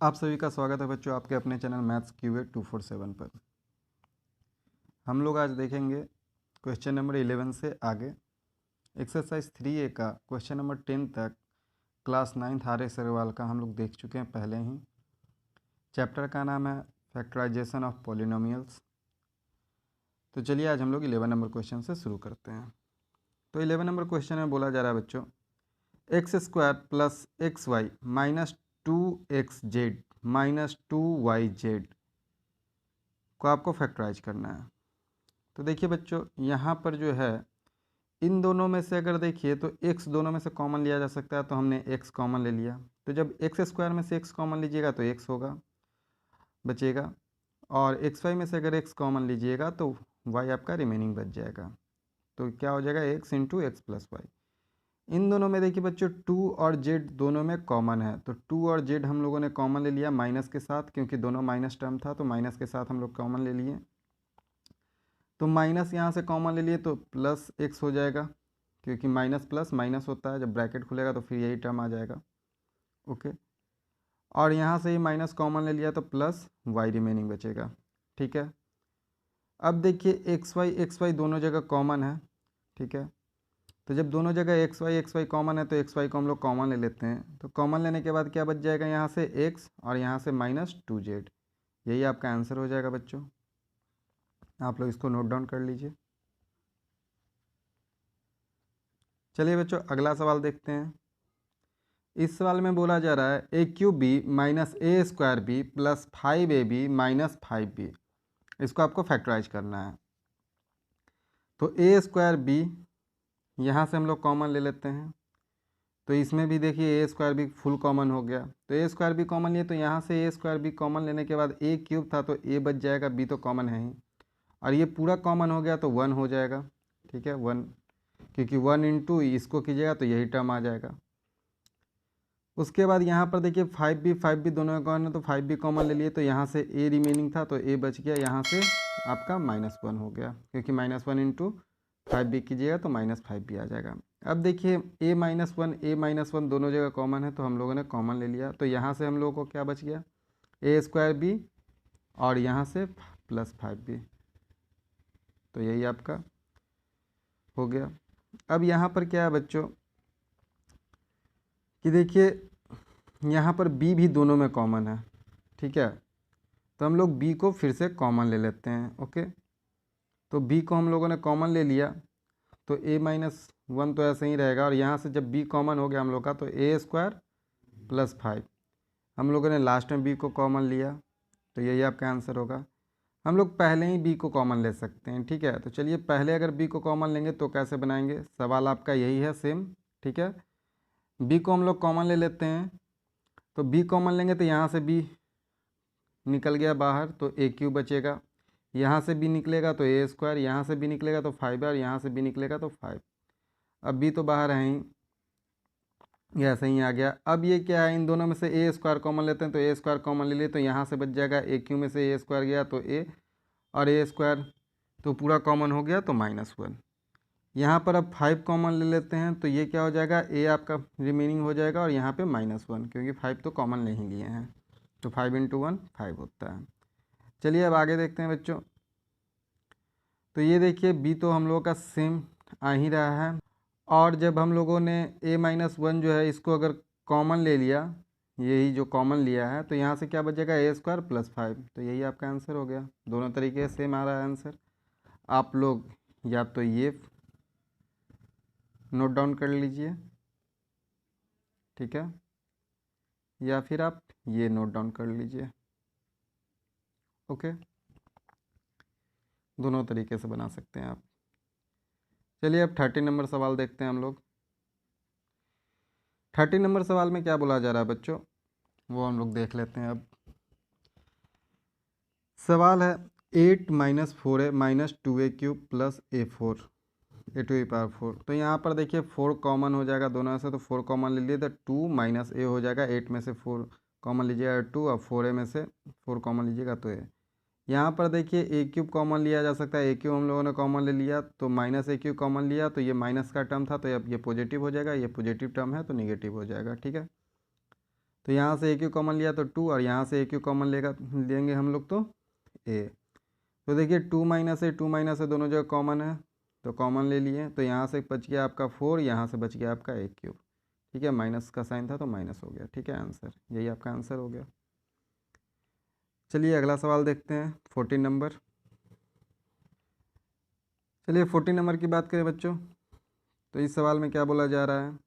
आप सभी का स्वागत है बच्चों आपके अपने चैनल मैथ्स क्यूए 247 पर। हम लोग आज देखेंगे क्वेश्चन नंबर 11 से आगे एक्सरसाइज 3A का क्वेश्चन नंबर 10 तक क्लास 9th RS अग्रवाल का हम लोग देख चुके हैं पहले ही। चैप्टर का नाम है फैक्टराइजेशन ऑफ पॉलिनोमियल्स। तो चलिए आज हम लोग 11 नंबर क्वेश्चन से शुरू करते हैं। तो 11 नंबर क्वेश्चन में बोला जा रहा है बच्चों, x square plus x y minus 2xz minus 2yz को आपको फैक्टराइज करना है। तो देखिए बच्चों, यहाँ पर जो है इन दोनों में से अगर देखिए तो x दोनों में से कॉमन लिया जा सकता है, तो हमने x कॉमन ले लिया। तो जब एक्स स्क्वायर में से x कॉमन लीजिएगा तो x होगा बचेगा, और एक्स वाई में से अगर x कॉमन लीजिएगा तो y आपका रिमेनिंग बच जाएगा। तो क्या हो जाएगा x into x plus y. इन दोनों में देखिए बच्चों 2 और z दोनों में कॉमन है, तो 2 और z हम लोगों ने कॉमन ले लिया माइनस के साथ, क्योंकि दोनों माइनस टर्म था तो माइनस के साथ हम लोग कॉमन ले लिए। तो माइनस यहाँ से कॉमन ले लिए तो प्लस एक्स हो जाएगा, क्योंकि माइनस प्लस माइनस होता है, जब ब्रैकेट खुलेगा तो फिर यही टर्म आ जाएगा। ओके, और यहाँ से ही माइनस कॉमन ले लिया तो प्लस वाई रिमेनिंग बचेगा। ठीक है, अब देखिए एक्स वाई दोनों जगह कॉमन है। ठीक है, तो जब दोनों जगह एक्स वाई कॉमन है तो एक्स वाई को हम लोग कॉमन ले लेते हैं। तो कॉमन लेने के बाद क्या बच जाएगा, यहाँ से एक्स और यहाँ से माइनस 2z। यही आपका आंसर हो जाएगा बच्चों। आप लोग इसको नोट डाउन कर लीजिए। चलिए बच्चों अगला सवाल देखते हैं। इस सवाल में बोला जा रहा है a cube b minus a square b plus 5ab minus 5b, इसको आपको फैक्टराइज करना है। तो ए स्क्वायर बी यहाँ से हम लोग कॉमन ले लेते हैं, तो इसमें भी देखिए ए स्क्वायर बी फुल कॉमन हो गया। तो ए स्क्वायर बी कॉमन लिए तो यहाँ से ए स्क्वायर बी कॉमन लेने के बाद ए क्यूब था तो ए बच जाएगा, बी तो कॉमन है ही, और ये पूरा कॉमन हो गया तो 1 हो जाएगा। ठीक है, 1, क्योंकि 1 इंटू इसको कीजिएगा तो यही टर्म आ जाएगा। उसके बाद यहाँ पर देखिए 5b दोनों कॉमन है तो 5b कॉमन ले लिए, तो यहाँ से a रिमेनिंग था तो a बच गया, यहाँ से आपका -1 हो गया, क्योंकि -1 इंटू 5b कीजिएगा तो -5b आ जाएगा। अब देखिए a -1 दोनों जगह कॉमन है तो हम लोगों ने कॉमन ले लिया, तो यहाँ से हम लोगों को क्या बच गया, a स्क्वायर b और यहाँ से प्लस 5b, तो यही आपका हो गया। अब यहाँ पर क्या है बच्चों कि देखिए यहाँ पर b भी दोनों में कॉमन है। ठीक है, तो हम लोग b को फिर से कॉमन ले लेते हैं। ओके, तो b को हम लोगों ने कॉमन ले लिया तो a-1 तो ऐसे ही रहेगा, और यहाँ से जब b कॉमन हो गया हम लोग का तो a स्क्वायर प्लस 5, हम लोगों ने लास्ट में b को कॉमन लिया, तो यही आपका आंसर होगा। हम लोग पहले ही b को कॉमन ले सकते हैं। ठीक है, तो चलिए पहले अगर b को कॉमन लेंगे तो कैसे बनाएंगे, सवाल आपका यही है सेम। ठीक है, b को हम लोग कॉमन ले लेते हैं, तो b कॉमन लेंगे तो यहाँ से b निकल गया बाहर तो ए क्यूब बचेगा, यहाँ से b निकलेगा तो ए स्क्वायर, यहाँ से b निकलेगा तो 5 और यहाँ से b निकलेगा तो 5। अब b तो बाहर है ही, ये ऐसे ही आ गया। अब ये क्या है, इन दोनों में से ए स्क्वायर कॉमन लेते हैं, तो ए स्क्वायर कॉमन ले लिए तो यहाँ से बच जाएगा ए क्यूब में से ए स्क्वायर गया तो ए, और ए स्क्वायर तो पूरा कॉमन हो गया तो -1। यहाँ पर अब 5 कॉमन ले लेते हैं तो ये क्या हो जाएगा, ए आपका रिमेनिंग हो जाएगा, और यहाँ पे -1, क्योंकि 5 तो कॉमन नहीं लिए हैं, तो 5 इंटू 1 5 होता है। चलिए अब आगे देखते हैं बच्चों। तो ये देखिए b तो हम लोगों का सेम आ ही रहा है, और जब हम लोगों ने a-1 जो है इसको अगर कॉमन ले लिया, यही जो कॉमन लिया है, तो यहाँ से क्या बचेगा a स्क्वायर प्लस 5, तो यही आपका आंसर हो गया। दोनों तरीके से सेम आ रहा है आंसर। आप लोग या तो ये नोट डाउन कर लीजिए, ठीक है, या फिर आप ये नोट डाउन कर लीजिए। ओके, दोनों तरीके से बना सकते हैं आप। चलिए अब 30 नंबर सवाल देखते हैं हम लोग। 30 नंबर सवाल में क्या बोला जा रहा है बच्चों, वो हम लोग देख लेते हैं। अब सवाल है 8 - 4a - 2a cube plus a4 a⁴। तो यहाँ पर देखिए 4 कॉमन हो जाएगा दोनों से, तो 4 कॉमन ले लिए तो 2 - a हो जाएगा, 8 में से 4 कॉमन लीजिएगा 2, और 4a में से 4 कॉमन लीजिएगा तो a। यहाँ पर देखिए ए क्यूब कॉमन लिया जा सकता है, ए क्यूब हम लोगों ने कॉमन ले लिया तो -a क्यूब कॉमन लिया, तो ये माइनस का टर्म था तो अब ये पॉजिटिव हो जाएगा, ये पॉजिटिव टर्म है तो निगेटिव हो जाएगा। ठीक है, तो यहाँ से ए क्यू कॉमन लिया तो 2 और यहाँ से ए क्यू कॉमन लेंगे हम लोग तो ए। तो देखिए 2 - ए दोनों जगह कॉमन है तो कॉमन ले लिए। तो यहाँ से बच गया आपका 4, यहाँ से बच गया आपका ए क्यूब। ठीक है, माइनस का साइन था तो माइनस हो गया। ठीक है, आंसर यही आपका आंसर हो गया। चलिए अगला सवाल देखते हैं 14 नंबर। चलिए 14 नंबर की बात करें बच्चों, तो इस सवाल में क्या बोला जा रहा है,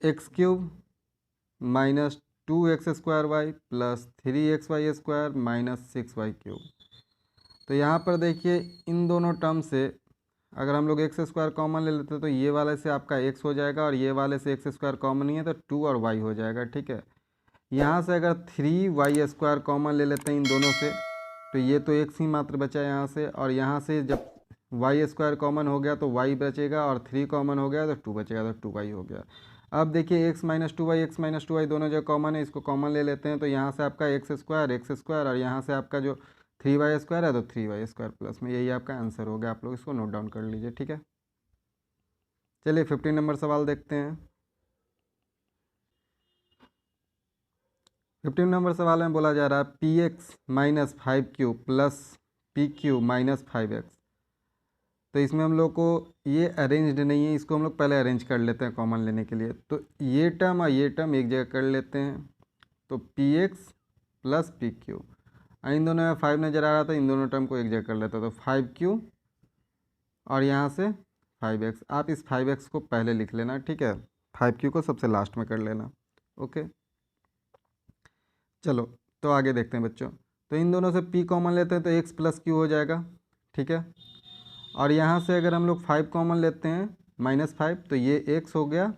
x³ minus 2x² plus 3xy² minus 6y³। तो यहाँ पर देखिए इन दोनों टर्म से अगर हम लोग x² कॉमन ले लेते हैं तो ये वाले से आपका x हो जाएगा और ये वाले से x² कॉमन नहीं है तो 2 और y हो जाएगा। ठीक है, यहाँ से अगर 3y² कॉमन ले लेते हैं इन दोनों से तो ये तो x ही मात्र बचा यहाँ से, और यहाँ से जब y² कॉमन हो गया तो y बचेगा और 3 कॉमन हो गया तो 2 बचेगा तो 2y हो गया। अब देखिए x - 2y दोनों जगह कॉमन है, इसको कॉमन ले लेते हैं तो यहाँ से आपका x² और यहाँ से आपका जो 3y² है तो 3y² प्लस में, यही आपका आंसर हो गया। आप लोग इसको नोट डाउन कर लीजिए। ठीक है, चलिए 15 नंबर सवाल देखते हैं। 15 नंबर सवाल में बोला जा रहा है px - 5q plus pq - 5x। तो इसमें हम लोग को ये अरेंज्ड नहीं है, इसको हम लोग पहले अरेंज कर लेते हैं कॉमन लेने के लिए। तो ये टर्म और ये टर्म एक जगह कर लेते हैं तो px प्लस pq, इन दोनों में 5 नज़र आ रहा था, इन दोनों टर्म को एक जगह कर लेता तो 5q और यहाँ से 5x। आप इस 5x को पहले लिख लेना। ठीक है, 5q को सबसे लास्ट में कर लेना। ओके, चलो तो आगे देखते हैं बच्चों। तो इन दोनों से p कॉमन लेते हैं तो x प्लस q हो जाएगा। ठीक है, और यहाँ से अगर हम लोग 5 कॉमन लेते हैं -5 तो ये x हो गया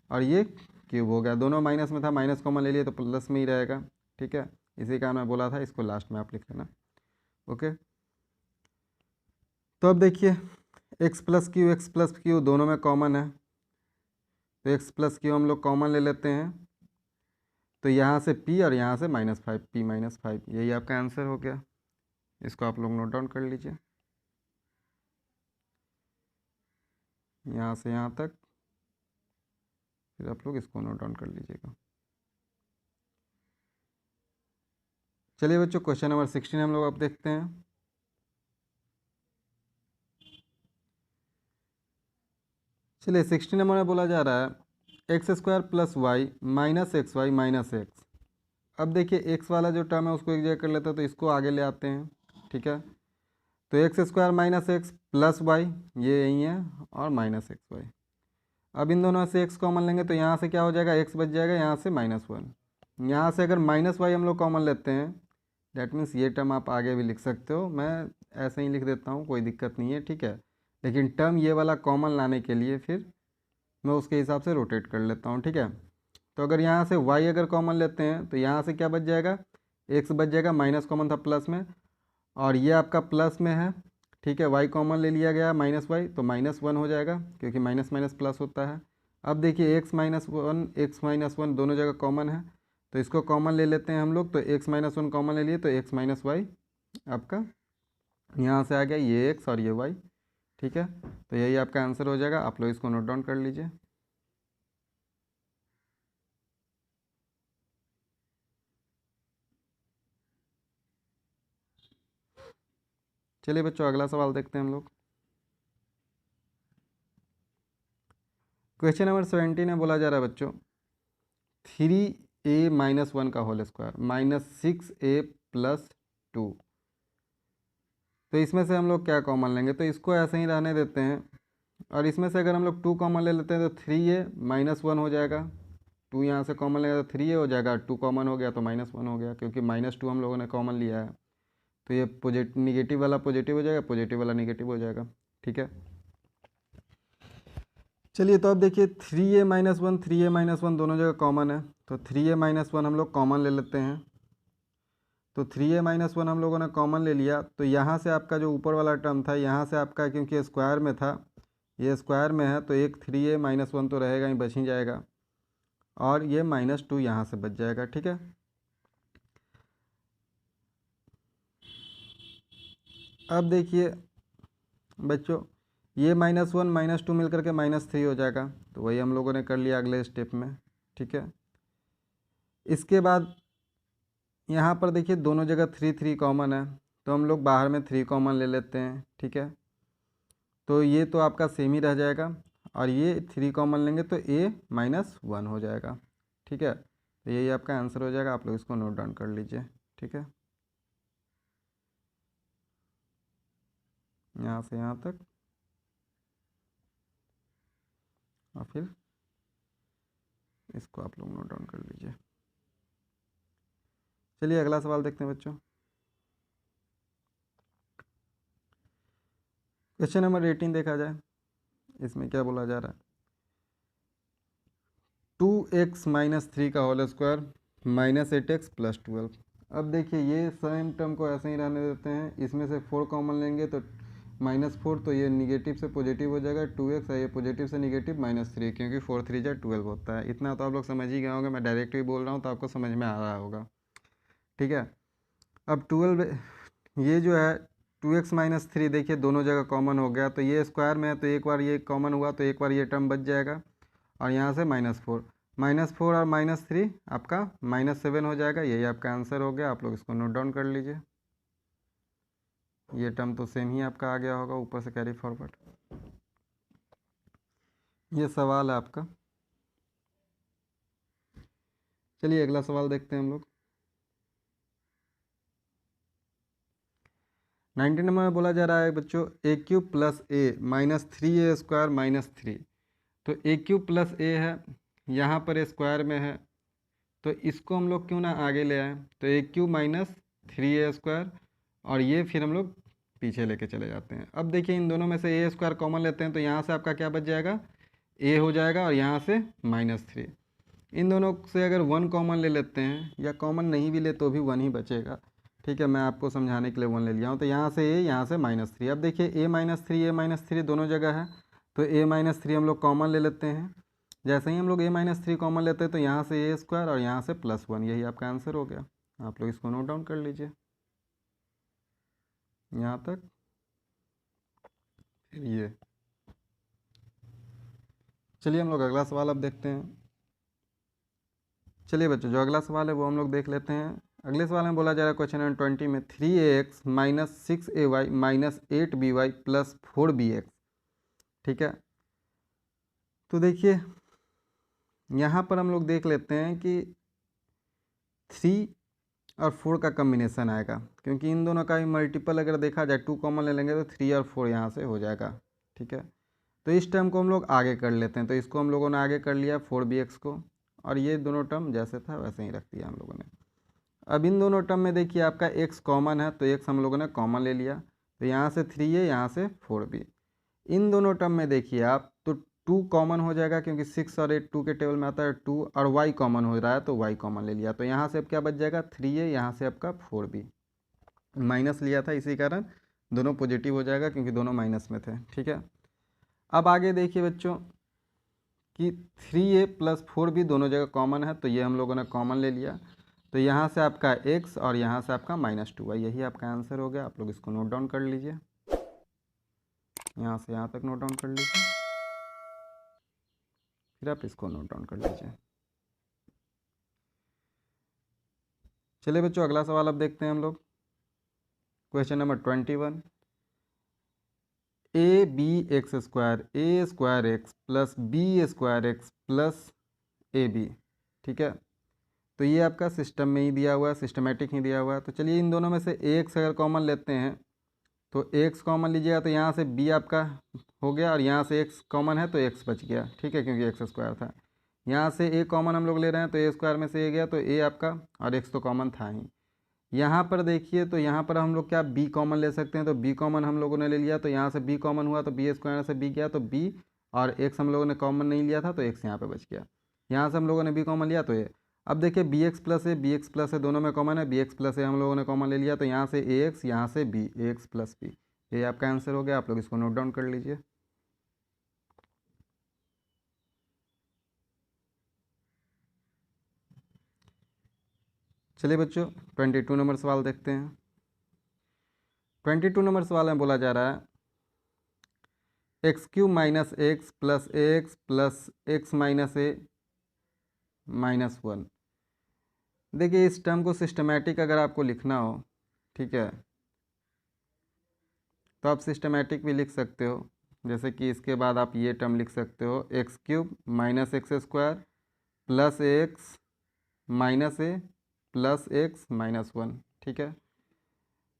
और ये क्यूब हो गया। दोनों माइनस में था, माइनस कॉमन ले लिए तो प्लस में ही रहेगा। ठीक है, इसी का मैं बोला था, इसको लास्ट में आप लिख लेना। ओके, तो अब देखिए x प्लस क्यू दोनों में कॉमन है तो x प्लस क्यू हम लोग कॉमन ले लेते हैं तो यहाँ से p और यहाँ से -5, p - 5, यही आपका आंसर हो गया। इसको आप लोग नोट डाउन कर लीजिए, यहाँ से यहाँ तक, फिर आप लोग इसको नोट डाउन कर लीजिएगा। चलिए बच्चों क्वेश्चन नंबर 16 हम लोग अब देखते हैं। चलिए 16 नंबर में बोला जा रहा है x² plus y minus XY minus x। अब देखिए x वाला जो टर्म है उसको एक जगह कर लेते हैं तो इसको आगे ले आते हैं। ठीक है, तो x² minus x plus Y ये यही है और माइनस XY। अब इन दोनों से x कॉमन लेंगे तो यहाँ से क्या हो जाएगा, x बच जाएगा, यहाँ से -1। यहाँ से अगर -y हम लोग कॉमन लेते हैं डैट मीन्स ये टर्म आप आगे भी लिख सकते हो, मैं ऐसे ही लिख देता हूँ, कोई दिक्कत नहीं है। ठीक है, लेकिन टर्म ये वाला कॉमन लाने के लिए फिर मैं उसके हिसाब से रोटेट कर लेता हूँ। ठीक है, तो अगर यहाँ से y अगर कॉमन लेते हैं तो यहाँ से क्या बच जाएगा, x बच जाएगा, माइनस कॉमन था प्लस में और ये आपका प्लस में है। ठीक है, y कॉमन ले लिया गया -y तो -1 हो जाएगा क्योंकि माइनस माइनस प्लस होता है। अब देखिए x - 1 दोनों जगह कॉमन है तो इसको कॉमन ले लेते हैं हम लोग। तो x - 1 कॉमन ले लिए तो x - y आपका यहाँ से आ गया ये x और ये y। ठीक है, तो यही आपका आंसर हो जाएगा। आप लोग इसको नोट डाउन कर लीजिए। चलिए बच्चों अगला सवाल देखते हैं हम लोग। क्वेश्चन नंबर 17 में बोला जा रहा है बच्चों 3a - 1 का होल स्क्वायर -6a प्लस 2। तो इसमें से हम लोग क्या कॉमन लेंगे, तो इसको ऐसे ही रहने देते हैं और इसमें से अगर हम लोग 2 कॉमन ले लेते हैं तो 3a - 1 हो जाएगा। 2 यहाँ से कॉमन लेगा तो 3a हो जाएगा, 2 कॉमन हो गया तो -1 हो गया क्योंकि -2 हम लोगों ने कॉमन लिया है। तो ये निगेटिव वाला पॉजिटिव हो जाएगा, पॉजिटिव वाला निगेटिव हो जाएगा। ठीक है, चलिए तो अब देखिए 3a - 1 दोनों जगह कॉमन है तो 3a - 1 हम लोग कॉमन ले लेते हैं। तो 3a - 1 हम लोगों ने कॉमन ले लिया तो यहाँ से आपका जो ऊपर वाला टर्म था यहाँ से आपका क्योंकि स्क्वायर में था ये स्क्वायर में है तो एक 3a - 1 तो रहेगा ही, बच ही जाएगा और ये -2 यहाँ से बच जाएगा। ठीक है, अब देखिए बच्चों ये -1 - 2 मिल करके -3 हो जाएगा तो वही हम लोगों ने कर लिया अगले स्टेप में। ठीक है, इसके बाद यहाँ पर देखिए दोनों जगह 3 कॉमन है, तो हम लोग बाहर में 3 कॉमन ले लेते हैं। ठीक है, तो ये तो आपका सेम ही रह जाएगा और ये 3 कॉमन लेंगे तो a-1 हो जाएगा। ठीक है, तो यही आपका आंसर हो जाएगा। आप लोग इसको नोट डाउन कर लीजिए। ठीक है, यहाँ से यहाँ तक और फिर इसको आप लोग नोट डाउन कर लीजिए। चलिए अगला सवाल देखते हैं बच्चों। क्वेश्चन नंबर 18 देखा जाए, इसमें क्या बोला जा रहा है। 2x माइनस 3 का whole square minus 8x plus 12। अब देखिए ये सेम टर्म को ऐसे ही रहने देते हैं, इसमें से 4 कॉमन लेंगे तो -4, तो ये निगेटिव से पॉजिटिव हो जाएगा 2x, और ये पॉजिटिव से निगेटिव -3, क्योंकि 4 3 जा 12 होता है। इतना तो आप लोग समझ ही गए होंगे, मैं डायरेक्ट भी बोल रहा हूँ तो आपको समझ में आ रहा होगा। ठीक है, अब 12 ये जो है 2x माइनस 3 देखिए दोनों जगह कॉमन हो गया, तो ये स्क्वायर में है तो एक बार ये कॉमन हुआ तो एक बार ये टर्म बच जाएगा, और यहाँ से -4 और -3 आपका -7 हो जाएगा। यही आपका आंसर हो गया। आप लोग इसको नोट डाउन कर लीजिए। ये टर्म तो सेम ही आपका आ गया होगा, ऊपर से कैरी फॉरवर्ड। ये सवाल है आपका। चलिए अगला सवाल देखते हैं हम लोग। 19 नंबर में बोला जा रहा है बच्चों a³ plus a minus 3a² minus 3। तो a³ प्लस a है, यहाँ पर स्क्वायर में है, तो इसको हम लोग क्यों ना आगे ले आए, तो a³ माइनस 3a², और ये फिर हम लोग पीछे लेके चले जाते हैं। अब देखिए इन दोनों में से a² कॉमन लेते हैं तो यहाँ से आपका क्या बच जाएगा, a हो जाएगा, और यहाँ से -3। इन दोनों से अगर 1 कॉमन ले लेते हैं, या कॉमन नहीं भी ले तो भी 1 ही बचेगा। ठीक है, मैं आपको समझाने के लिए 1 ले लिया हूँ। तो यहाँ से a, यहाँ से -3। अब देखिए a-3 दोनों जगह है, तो a-3 हम लोग कॉमन ले लेते हैं। जैसे ही हम लोग a-3 कॉमन लेते हैं तो यहाँ से a² और यहाँ से +1, यही आपका आंसर हो गया। आप लोग इसको नोट डाउन कर लीजिए यहाँ तक। फिर ये चलिए हम लोग अगला सवाल अब देखते हैं। चलिए बच्चों जो अगला सवाल है वो हम लोग देख लेते हैं। अगले सवाल में बोला जा रहा है क्वेश्चन नंबर 20 में 3ax minus 6ay minus 8by plus 4bx। ठीक है, तो देखिए यहाँ पर हम लोग देख लेते हैं कि 3 और 4 का कम्बिनेशन आएगा, क्योंकि इन दोनों का भी मल्टीपल अगर देखा जाए 2 कॉमन ले लेंगे तो 3 और 4 यहाँ से हो जाएगा। ठीक है, तो इस टर्म को हम लोग आगे कर लेते हैं, तो इसको हम लोगों ने आगे कर लिया 4bx को, और ये दोनों टर्म जैसे था वैसे ही रख दिया हम लोगों ने। अब इन दोनों टर्म में देखिए आपका x कॉमन है, तो x हम लोगों ने कॉमन ले लिया, तो यहाँ से 3 है, यहाँ से 4b। इन दोनों टर्म में देखिए आप तो 2 कॉमन हो जाएगा, क्योंकि 6 और 8 2 के टेबल में आता है 2, और y कॉमन हो रहा है तो y कॉमन ले लिया, तो यहाँ से अब क्या बच जाएगा 3 है, यहाँ से आपका 4b। माइनस लिया था इसी कारण दोनों पॉजिटिव हो जाएगा, क्योंकि दोनों माइनस में थे। ठीक है, अब आगे देखिए बच्चों कि 3a प्लस 4b दोनों जगह कॉमन है, तो ये हम लोगों ने कॉमन ले लिया, तो यहाँ से आपका x और यहाँ से आपका -2y, यही आपका आंसर हो गया। आप लोग इसको नोट डाउन कर लीजिए, यहाँ से यहाँ तक नोट डाउन कर लीजिए, फिर आप इसको नोट डाउन कर लीजिए। चलिए बच्चों अगला सवाल अब देखते हैं हम लोग। Question number 21 a² plus b² plus ab। ठीक है, तो ये आपका सिस्टम में ही दिया हुआ है, सिस्टमेटिक ही दिया हुआ है। तो चलिए इन दोनों में से x अगर कॉमन लेते हैं तो x कॉमन लीजिएगा, तो यहाँ से b आपका हो गया, और यहाँ से x कॉमन है तो x बच गया। ठीक है, क्योंकि x² था। यहाँ से a कॉमन हम लोग ले रहे हैं तो a² में से a गया, तो a आपका, और x तो कॉमन था ही। यहाँ पर देखिए तो यहाँ पर हम लोग क्या b कॉमन ले सकते हैं, तो b कॉमन हम लोगों ने ले लिया, तो यहाँ से b कॉमन हुआ तो b² से b गया, तो b, और x हम लोगों ने कॉमन नहीं लिया था तो x यहाँ पे बच गया। यहाँ से हम लोगों ने b कॉमन लिया तो a। अब देखिए bx प्लस a दोनों में कॉमन है, bx प्लस a हम लोगों ने कॉमन ले लिया, तो यहाँ से ax, यहाँ से b, ax प्लस b, ये आपका आंसर हो गया। आप लोग इसको नोट डाउन कर लीजिए। चलिए बच्चों 22 नंबर सवाल देखते हैं। 22 नंबर सवाल में बोला जा रहा है x³ minus x plus x minus a minus 1। देखिए इस टर्म को सिस्टमेटिक अगर आपको लिखना हो, ठीक है, तो आप सिस्टमेटिक भी लिख सकते हो। जैसे कि इसके बाद आप ये टर्म लिख सकते हो x cube minus x square plus x minus a plus x minus one. ठीक है,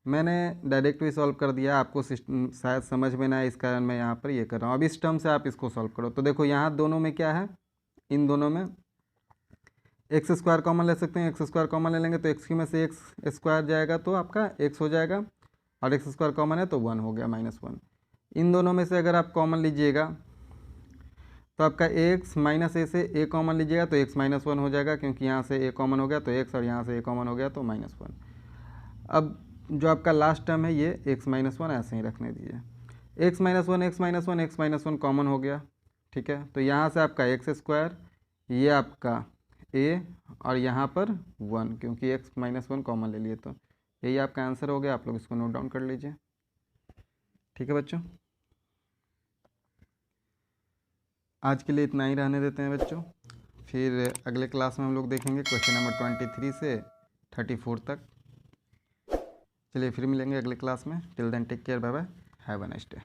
मैंने डायरेक्ट भी सॉल्व कर दिया, आपको सिस्टम शायद समझ में ना आए, इस कारण मैं यहाँ पर ये कर रहा हूँ। अब इस टर्म से आप इसको सॉल्व करो। तो देखो यहाँ दोनों में क्या है, इन दोनों में एक्स स्क्वायर कॉमन ले सकते हैं। एक्स स्क्वायर कॉमन ले लेंगे तो एक्स क्यू में से एक्स स्क्वायर जाएगा तो आपका एक्स हो जाएगा, और एक्स स्क्वायर कॉमन है तो वन हो गया माइनस वन। इन दोनों में से अगर आप कॉमन लीजिएगा तो आपका एक्स माइनस ए से ए कॉमन लीजिएगा तो एक्स माइनस वन हो जाएगा, क्योंकि यहाँ से ए कॉमन हो गया तो एक्स, और यहाँ से ए कॉमन हो गया तो माइनस वन। अब जो आपका लास्ट टर्म है ये एक्स माइनस वन ऐसे ही रखने दीजिए। X minus one x minus one x minus one common हो गया। ठीक है, तो यहाँ से आपका एक्स स्क्वायर, ये आपका ए, और यहाँ पर वन, क्योंकि एक्स माइनस वन कॉमन ले लिए, तो यही आपका आंसर हो गया। आप लोग इसको नोट डाउन कर लीजिए। ठीक है बच्चों, आज के लिए इतना ही रहने देते हैं बच्चों। फिर अगले क्लास में हम लोग देखेंगे क्वेश्चन नंबर 23 से 34 तक। चलिए फिर मिलेंगे अगले क्लास में। Till then take care, bye bye, have a nice day.